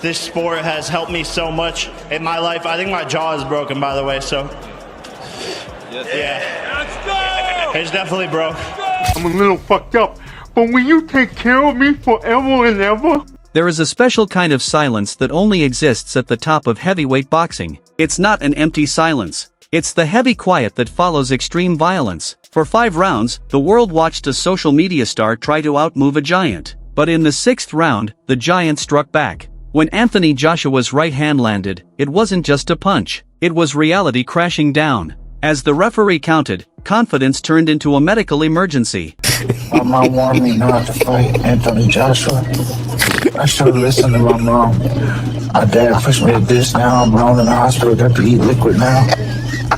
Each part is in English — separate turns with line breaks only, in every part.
this sport has helped me so much in my life. I think my jaw is broken, by the way, so yeah. Let's go! It's definitely broke.
I'm a little fucked up, but will you take care of me forever and ever?
There is a special kind of silence that only exists at the top of heavyweight boxing. It's not an empty silence. It's the heavy quiet that follows extreme violence. For 5 rounds, the world watched a social media star try to outmove a giant. But in the 6th round, the giant struck back. When Anthony Joshua's right hand landed, it wasn't just a punch. It was reality crashing down. As the referee counted, confidence turned into a medical emergency.
My mom wanted me not to fight Anthony Joshua. I should have listened to my mom. My dad pushed me to this. Now I'm alone in the hospital. Got to eat liquid now.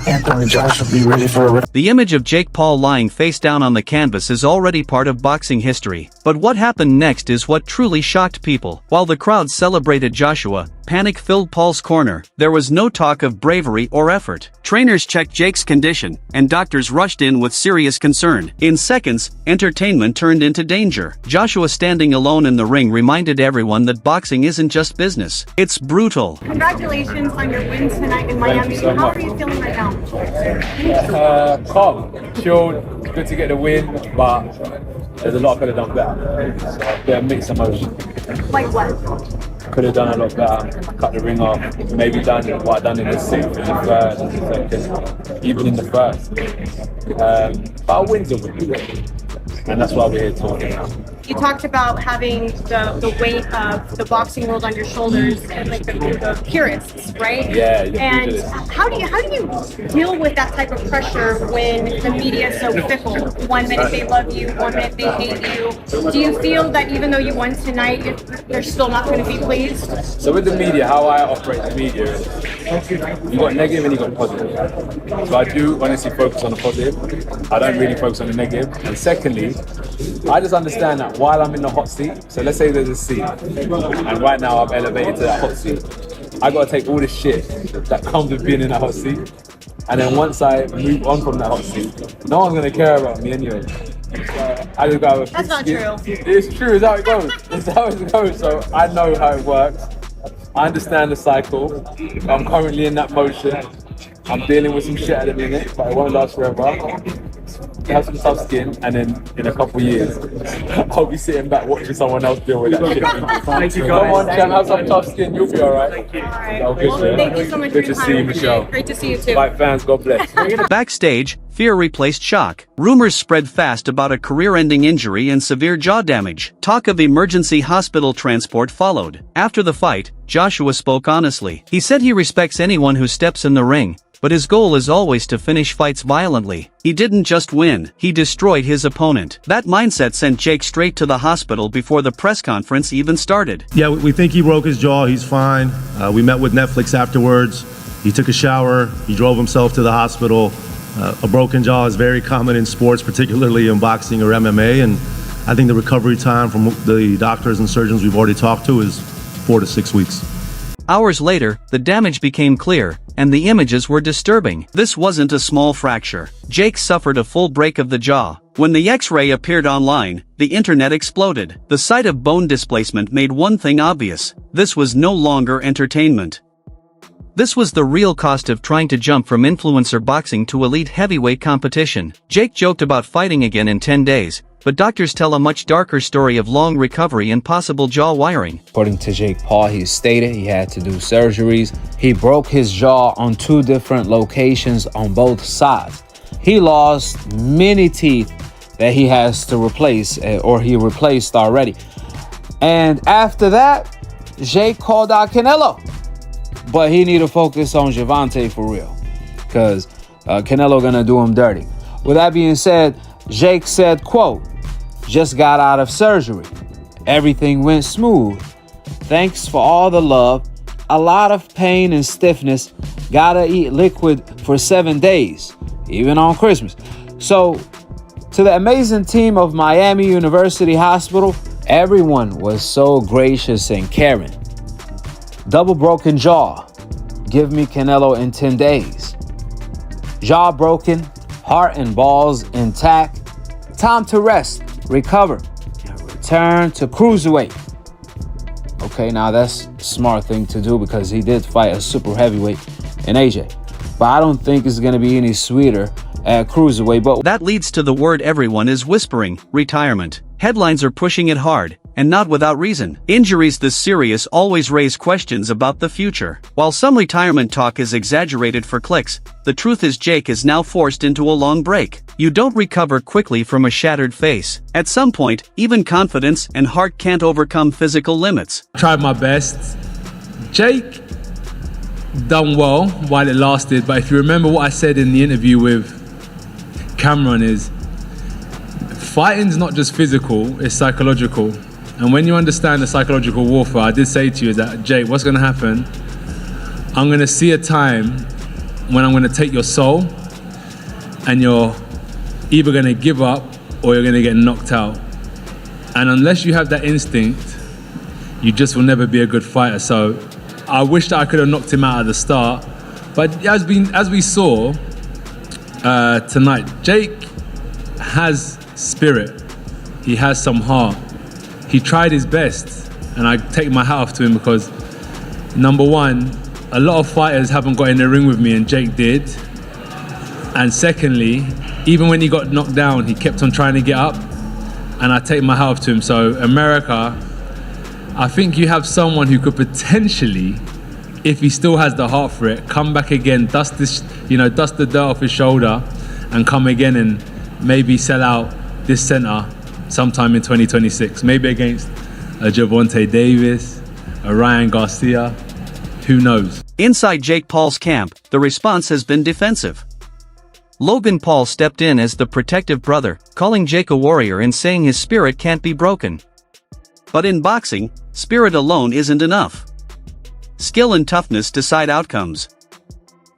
Anthony Joshua be ready for a...
The image of Jake Paul lying face down on the canvas is already part of boxing history. But what happened next is what truly shocked people. While the crowd celebrated Joshua, panic filled Paul's corner. There was no talk of bravery or effort. Trainers checked Jake's condition, and doctors rushed in with serious concern. In seconds, entertainment turned into danger. Joshua standing alone in the ring reminded everyone that boxing isn't just business. It's brutal.
Congratulations on your win tonight in Miami.
So
How are you feeling right now?
Calm, chilled, good to get the win, but there's a lot I could have done better. So, yeah, mixed emotion.
Like what?
Could have done a lot better, cut the ring off, maybe done what I done in the 6th, in the 3rd, in the 2nd, even in the 1st. But a win's a win, and that's why we're here talking now.
You talked about having the weight of the boxing world on your shoulders and like the purists, right?
Yeah.
And how do you deal with that type of pressure when the media is so fickle? 1 minute they love you, 1 minute they hate you. Do you feel that even though you won tonight, they're still not going to be pleased?
So with the media, how I operate the media is you got negative and you got positive. So I do honestly focus on the positive. I don't really focus on the negative. And secondly, I just understand that while I'm in the hot seat, so let's say there's a seat, and right now I'm elevated to that hot seat, I gotta take all the shit that comes with being in that hot seat, and then once I move on from that hot seat, no one's gonna care about me anyway. So I just gotta...
That's not true.
It's true, it's how it goes. It's how it goes, so I know how it works. I understand the cycle. I'm currently in that motion. I'm dealing with some shit at the minute, but it won't last forever. Have some tough skin, and then in a couple of years, I'll be sitting back watching someone else deal with that shit.
Thank you,
Come on,
guys.
Chan, have some tough skin, you'll be alright.
Alright.
Well,
Thank you so much
good
for your
to
time.
see you, Michelle.
Great to see you too.
Bye, fans, God bless.
Backstage, fear replaced shock. Rumors spread fast about a career-ending injury and severe jaw damage. Talk of emergency hospital transport followed. After the fight, Joshua spoke honestly. He said he respects anyone who steps in the ring, but his goal is always to finish fights violently. He didn't just win, he destroyed his opponent. That mindset sent Jake straight to the hospital before the press conference even started.
Yeah, we think he broke his jaw, he's fine. We met with Netflix afterwards. He took a shower, he drove himself to the hospital. A broken jaw is very common in sports, particularly in boxing or MMA, and I think the recovery time from the doctors and surgeons we've already talked to is 4 to 6 weeks.
Hours later, the damage became clear, and the images were disturbing. This wasn't a small fracture. Jake suffered a full break of the jaw. When the X-ray appeared online, the internet exploded. The sight of bone displacement made one thing obvious: this was no longer entertainment. This was the real cost of trying to jump from influencer boxing to elite heavyweight competition. Jake joked about fighting again in 10 days, but doctors tell a much darker story of long recovery and possible jaw wiring.
According to Jake Paul, he stated he had to do surgeries. He broke his jaw on 2 different locations on both sides. He lost many teeth that he has to replace, or he replaced already. And after that, Jake called out Canelo. But he need to focus on Gervonta for real, because Canelo gonna do him dirty. With that being said, Jake said, quote, "Just got out of surgery. Everything went smooth. Thanks for all the love. A lot of pain and stiffness. Gotta eat liquid for 7 days, even on Christmas." So, to the amazing team of Miami University Hospital, everyone was so gracious and caring. Double broken jaw. Give me Canelo in 10 days. Jaw broken, heart and balls intact. Time to rest, recover, and return to cruiserweight. Okay, now that's a smart thing to do because he did fight a super heavyweight in AJ. But I don't think it's going to be any sweeter at cruiserweight. But
that leads to the word everyone is whispering: retirement. Headlines are pushing it hard, and not without reason. Injuries this serious always raise questions about the future. While some retirement talk is exaggerated for clicks, the truth is Jake is now forced into a long break. You don't recover quickly from a shattered face. At some point, even confidence and heart can't overcome physical limits.
Tried my best. Jake done well while it lasted, but if you remember what I said in the interview with Cameron is, fighting's not just physical, it's psychological. And when you understand the psychological warfare, I did say to you is that, Jake, what's gonna happen? I'm gonna see a time when I'm gonna take your soul and you're either gonna give up or you're gonna get knocked out. And unless you have that instinct, you just will never be a good fighter. So I wish that I could have knocked him out at the start. But as we saw tonight, Jake has spirit. He has some heart. He tried his best, and I take my hat off to him because, number one, a lot of fighters haven't got in the ring with me, and Jake did. And secondly, even when he got knocked down, he kept on trying to get up, and I take my hat off to him. So America, I think you have someone who could potentially, if he still has the heart for it, come back again, dust the dirt off his shoulder, and come again and maybe sell out this center sometime in 2026. Maybe against a Gervonta Davis, a Ryan Garcia, who knows?
Inside Jake Paul's camp, the response has been defensive. Logan Paul stepped in as the protective brother, calling Jake a warrior and saying his spirit can't be broken. But in boxing, spirit alone isn't enough. Skill and toughness decide outcomes.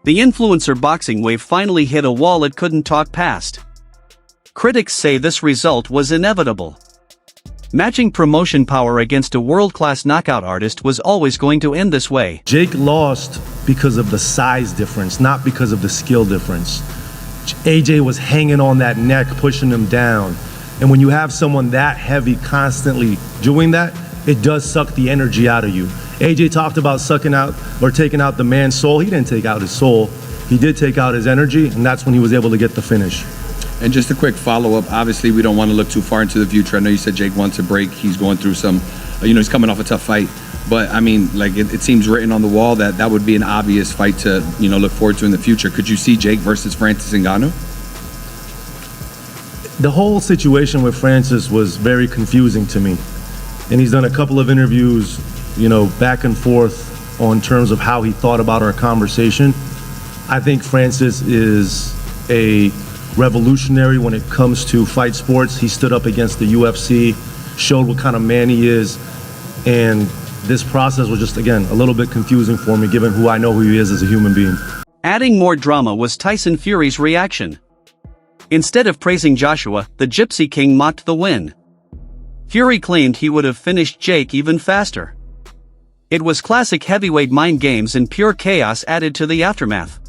The influencer boxing wave finally hit a wall it couldn't talk past. Critics say this result was inevitable. Matching promotion power against a world-class knockout artist was always going to end this way.
Jake lost because of the size difference, not because of the skill difference. AJ was hanging on that neck, pushing him down. And when you have someone that heavy constantly doing that, it does suck the energy out of you. AJ talked about sucking out or taking out the man's soul. He didn't take out his soul. He did take out his energy, and that's when he was able to get the finish.
And just a quick follow-up, obviously we don't want to look too far into the future. I know you said Jake wants a break. He's going through some, he's coming off a tough fight. But I mean, like it seems written on the wall that that would be an obvious fight to, look forward to in the future. Could you see Jake versus Francis Ngannou?
The whole situation with Francis was very confusing to me. And he's done a couple of interviews, back and forth on terms of how he thought about our conversation. I think Francis is a revolutionary when it comes to fight sports. He stood up against the UFC, showed what kind of man he is, and this process was just, again, a little bit confusing for me given who I know who he is as a human being.
Adding more drama was Tyson Fury's reaction. Instead of praising Joshua, the Gypsy King mocked the win. Fury claimed he would have finished Jake even faster. It was classic heavyweight mind games and pure chaos added to the aftermath.